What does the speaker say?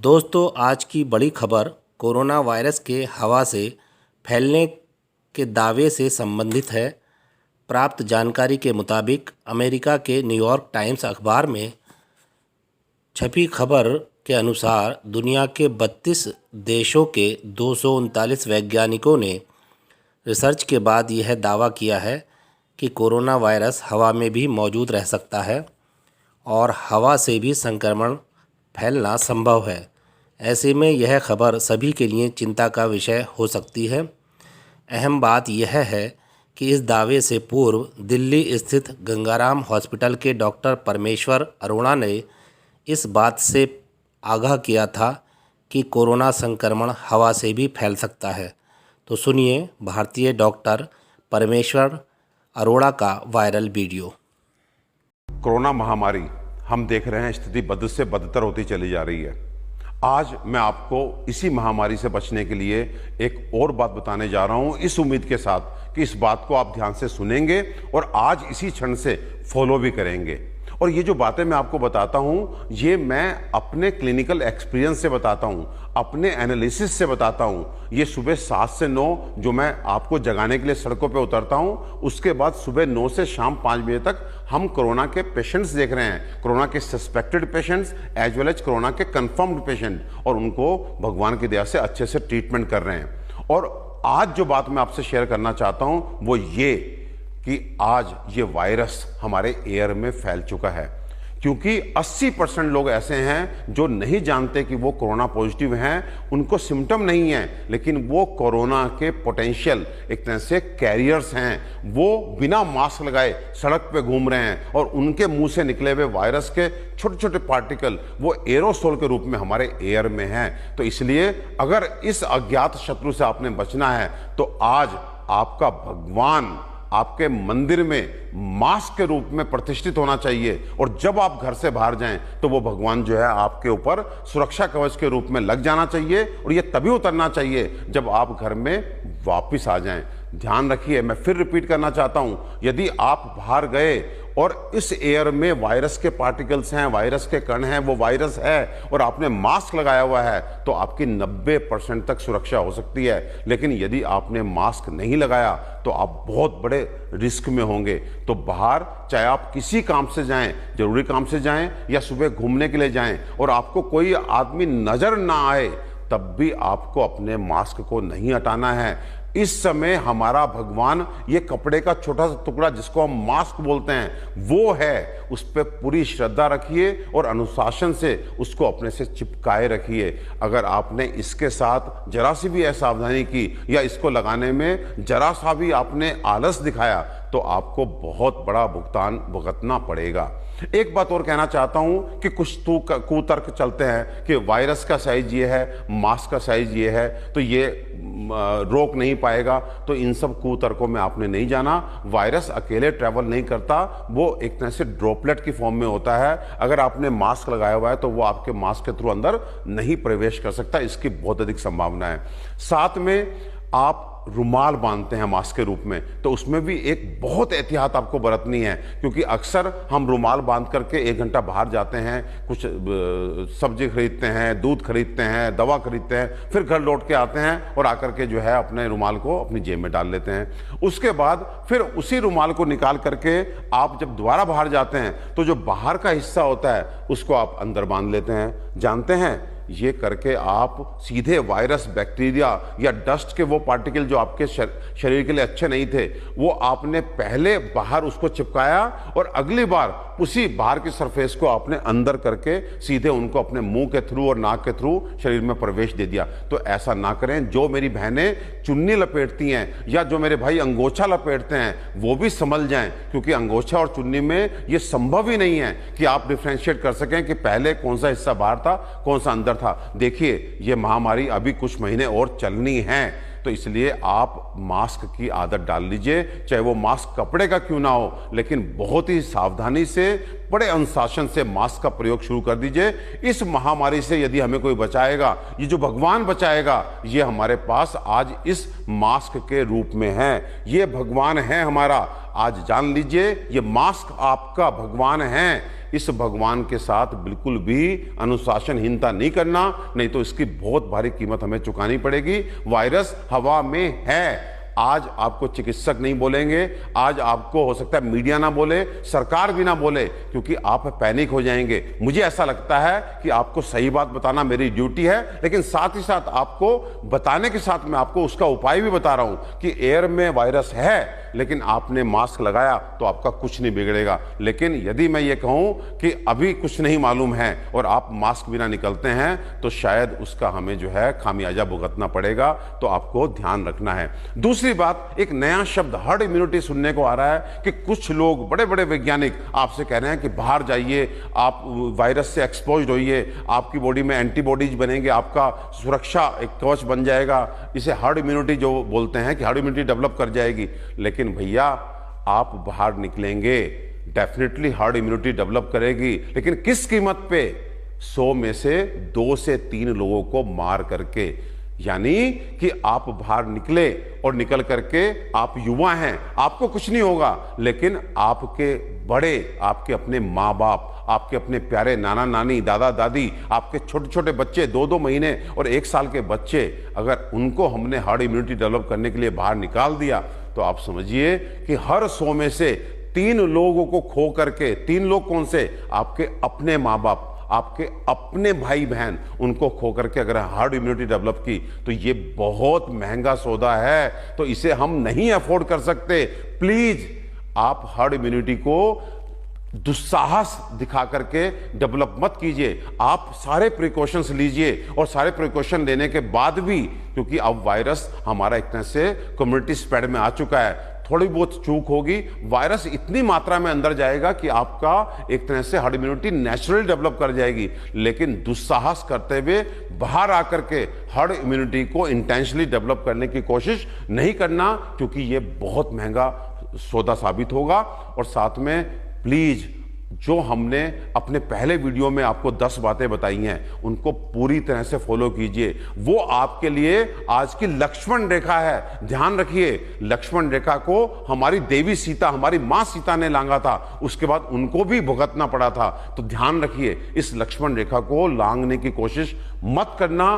दोस्तों, आज की बड़ी खबर कोरोना वायरस के हवा से फैलने के दावे से संबंधित है। प्राप्त जानकारी के मुताबिक अमेरिका के न्यूयॉर्क टाइम्स अखबार में छपी खबर के अनुसार दुनिया के 32 देशों के 239 वैज्ञानिकों ने रिसर्च के बाद यह दावा किया है कि कोरोना वायरस हवा में भी मौजूद रह सकता है और हवा से भी संक्रमण फैलना संभव है। ऐसे में यह खबर सभी के लिए चिंता का विषय हो सकती है। अहम बात यह है कि इस दावे से पूर्व दिल्ली स्थित गंगाराम हॉस्पिटल के डॉक्टर परमेश्वर अरोड़ा ने इस बात से आगाह किया था कि कोरोना संक्रमण हवा से भी फैल सकता है। तो सुनिए भारतीय डॉक्टर परमेश्वर अरोड़ा का वायरल वीडियो। कोरोना महामारी हम देख रहे हैं, स्थिति बद से बदतर होती चली जा रही है। आज मैं आपको इसी महामारी से बचने के लिए एक और बात बताने जा रहा हूं, इस उम्मीद के साथ कि इस बात को आप ध्यान से सुनेंगे और आज इसी क्षण से फॉलो भी करेंगे। और ये जो बातें मैं आपको बताता हूं, ये मैं अपने क्लिनिकल एक्सपीरियंस से बताता हूं, अपने एनालिसिस से बताता हूं। ये सुबह 7 से 9 जो मैं आपको जगाने के लिए सड़कों पे उतरता हूं, उसके बाद सुबह 9 से शाम 5 बजे तक हम कोरोना के पेशेंट्स देख रहे हैं, कोरोना के suspected patients as well as corona के कंफर्म्ड पेशेंट, और उनको भगवान की दया से अच्छे से ट्रीटमेंट कर रहे हैं। और आज जो बात मैं आपसे शेयर करना चाहता हूं वो ये कि आज ये वायरस हमारे एयर में फैल चुका है, क्योंकि 80% लोग ऐसे हैं जो नहीं जानते कि वो कोरोना पॉजिटिव हैं, उनको सिम्टम नहीं है, लेकिन वो कोरोना के पोटेंशियल एक तरह से कैरियर्स हैं। वो बिना मास्क लगाए सड़क पे घूम रहे हैं और उनके मुंह से निकले हुए वायरस के छोटे छोटे पार्टिकल वो एरोसोल के रूप में हमारे एयर में हैं। तो इसलिए अगर इस अज्ञात शत्रु से आपने बचना है तो आज आपका भगवान आपके मंदिर में मास्क के रूप में प्रतिष्ठित होना चाहिए, और जब आप घर से बाहर जाएं तो वो भगवान जो है आपके ऊपर सुरक्षा कवच के रूप में लग जाना चाहिए, और ये तभी उतरना चाहिए जब आप घर में वापस आ जाएं। ध्यान रखिए, मैं फिर रिपीट करना चाहता हूं, यदि आप बाहर गए और इस एयर में वायरस के पार्टिकल्स हैं, वायरस के कण हैं, वो वायरस है और आपने मास्क लगाया हुआ है तो आपकी 90% तक सुरक्षा हो सकती है। लेकिन यदि आपने मास्क नहीं लगाया तो आप बहुत बड़े रिस्क में होंगे। तो बाहर चाहे आप किसी काम से जाएं, जरूरी काम से जाएं या सुबह घूमने के लिए जाएं, और आपको कोई आदमी नजर ना आए, तब भी आपको अपने मास्क को नहीं हटाना है। इस समय हमारा भगवान ये कपड़े का छोटा सा टुकड़ा जिसको हम मास्क बोलते हैं वो है, उस पर पूरी श्रद्धा रखिए और अनुशासन से उसको अपने से चिपकाए रखिए। अगर आपने इसके साथ जरा सी भी असावधानी की या इसको लगाने में जरा सा भी आपने आलस दिखाया तो आपको बहुत बड़ा भुगतान भुगतना पड़ेगा। एक बात और कहना चाहता हूं कि कुछ तो कुतर्क चलते हैं कि वायरस का साइज ये है, मास्क का साइज ये है, तो ये रोक नहीं पाएगा। तो इन सब कुतर्कों में आपने नहीं जाना। वायरस अकेले ट्रैवल नहीं करता, वो एक तरह से ड्रॉपलेट की फॉर्म में होता है। अगर आपने मास्क लगाया हुआ है तो वो आपके मास्क के थ्रू अंदर नहीं प्रवेश कर सकता, इसकी बहुत अधिक संभावना है। साथ में आप रुमाल बांधते हैं मास्क के रूप में, तो उसमें भी एक बहुत एहतियात आपको बरतनी है, क्योंकि अक्सर हम रुमाल बांध करके 1 घंटा बाहर जाते हैं, कुछ सब्जी खरीदते हैं, दूध खरीदते हैं, दवा खरीदते हैं, फिर घर लौट के आते हैं और आकर के जो है अपने रुमाल को अपनी जेब में डाल लेते हैं। उसके बाद फिर उसी रुमाल को निकाल करके आप जब दोबारा बाहर जाते हैं तो जो बाहर का हिस्सा होता है उसको आप अंदर बांध लेते हैं। जानते हैं, ये करके आप सीधे वायरस, बैक्टीरिया या डस्ट के वो पार्टिकल जो आपके शरीर के लिए अच्छे नहीं थे, वो आपने पहले बाहर उसको चिपकाया और अगली बार उसी बाहर की सरफेस को आपने अंदर करके सीधे उनको अपने मुंह के थ्रू और नाक के थ्रू शरीर में प्रवेश दे दिया। तो ऐसा ना करें। जो मेरी बहनें चुन्नी लपेटती हैं या जो मेरे भाई अंगोछा लपेटते हैं वो भी संभल जाएं, क्योंकि अंगोछा और चुन्नी में ये संभव ही नहीं है कि आप डिफ्रेंशिएट कर सकें कि पहले कौन सा हिस्सा बाहर था, कौन सा अंदर था। देखिए, ये महामारी अभी कुछ महीने और चलनी है, तो इसलिए आप मास्क की आदत डाल लीजिए, चाहे वो मास्क कपड़े का क्यों ना हो, लेकिन बहुत ही सावधानी से, बड़े अनुशासन से मास्क का प्रयोग शुरू कर दीजिए। इस महामारी से यदि हमें कोई बचाएगा, ये जो भगवान बचाएगा, ये हमारे पास आज इस मास्क के रूप में है। ये भगवान है हमारा। आज जान लीजिए, ये मास्क आपका भगवान है। इस भगवान के साथ बिल्कुल भी अनुशासनहीनता नहीं करना, नहीं तो इसकी बहुत भारी कीमत हमें चुकानी पड़ेगी। वायरस हवा में है। आज आपको चिकित्सक नहीं बोलेंगे, आज आपको हो सकता है मीडिया ना बोले, सरकार भी ना बोले, क्योंकि आप पैनिक हो जाएंगे। मुझे ऐसा लगता है कि आपको सही बात बताना मेरी ड्यूटी है, लेकिन साथ ही साथ आपको बताने के साथ मैं आपको उसका उपाय भी बता रहा हूं कि एयर में वायरस है, लेकिन आपने मास्क लगाया तो आपका कुछ नहीं बिगड़ेगा। लेकिन यदि मैं ये कहूं कि अभी कुछ नहीं मालूम है और आप मास्क बिना निकलते हैं, तो शायद उसका हमें जो है खामियाजा भुगतना पड़ेगा। तो आपको ध्यान रखना है। दूसरी बात, एक नया शब्द हर्ड इम्यूनिटी सुनने को आ रहा है कि कुछ लोग, बड़े बड़े वैज्ञानिक आपसे कह रहे हैं कि बाहर जाइए, आप वायरस से एक्सपोज्ड होइए, आपकी बॉडी में एंटीबॉडीज बनेंगे, आपका सुरक्षा एक कवच बन जाएगा। इसे हर्ड इम्यूनिटी जो बोलते हैं कि हर्ड इम्यूनिटी डेवलप कर जाएगी। लेकिन भैया, आप बाहर निकलेंगे, डेफिनेटली हर्ड इम्यूनिटी डेवलप करेगी, लेकिन किस कीमत पे? 100 में से 2 से 3 लोगों को मार करके। यानी कि आप बाहर निकले और निकल करके, आप युवा हैं, आपको कुछ नहीं होगा, लेकिन आपके बड़े, आपके अपने माँ बाप, आपके अपने प्यारे नाना नानी, दादा दादी, आपके छोटे छोटे बच्चे, 2-2 महीने और 1 साल के बच्चे, अगर उनको हमने हार्ड इम्यूनिटी डेवलप करने के लिए बाहर निकाल दिया, तो आप समझिए कि हर 100 में से 3 लोगों को खो करके, 3 लोग कौन से? आपके अपने माँ बाप, आपके अपने भाई बहन, उनको खो करके अगर हार्ड इम्यूनिटी डेवलप की, तो ये बहुत महंगा सौदा है। तो इसे हम नहीं अफोर्ड कर सकते। प्लीज आप हार्ड इम्यूनिटी को दुस्साहस दिखा करके डेवलप मत कीजिए। आप सारे प्रिकॉशंस लीजिए, और सारे प्रिकॉशन लेने के बाद भी, क्योंकि अब वायरस हमारा एक तरह से कम्युनिटी स्प्रेड में आ चुका है, थोड़ी बहुत चूक होगी, वायरस इतनी मात्रा में अंदर जाएगा कि आपका एक तरह से हर्ड इम्यूनिटी नेचुरली डेवलप कर जाएगी। लेकिन दुस्साहस करते हुए बाहर आकर के हर्ड इम्यूनिटी को इंटेंशनली डेवलप करने की कोशिश नहीं करना, क्योंकि ये बहुत महंगा सौदा साबित होगा। और साथ में प्लीज, जो हमने अपने पहले वीडियो में आपको 10 बातें बताई हैं, उनको पूरी तरह से फॉलो कीजिए। वो आपके लिए आज की लक्ष्मण रेखा है। ध्यान रखिए, लक्ष्मण रेखा को हमारी देवी सीता, हमारी मां सीता ने लांघा था, उसके बाद उनको भी भुगतना पड़ा था। तो ध्यान रखिए, इस लक्ष्मण रेखा को लांघने की कोशिश मत करना।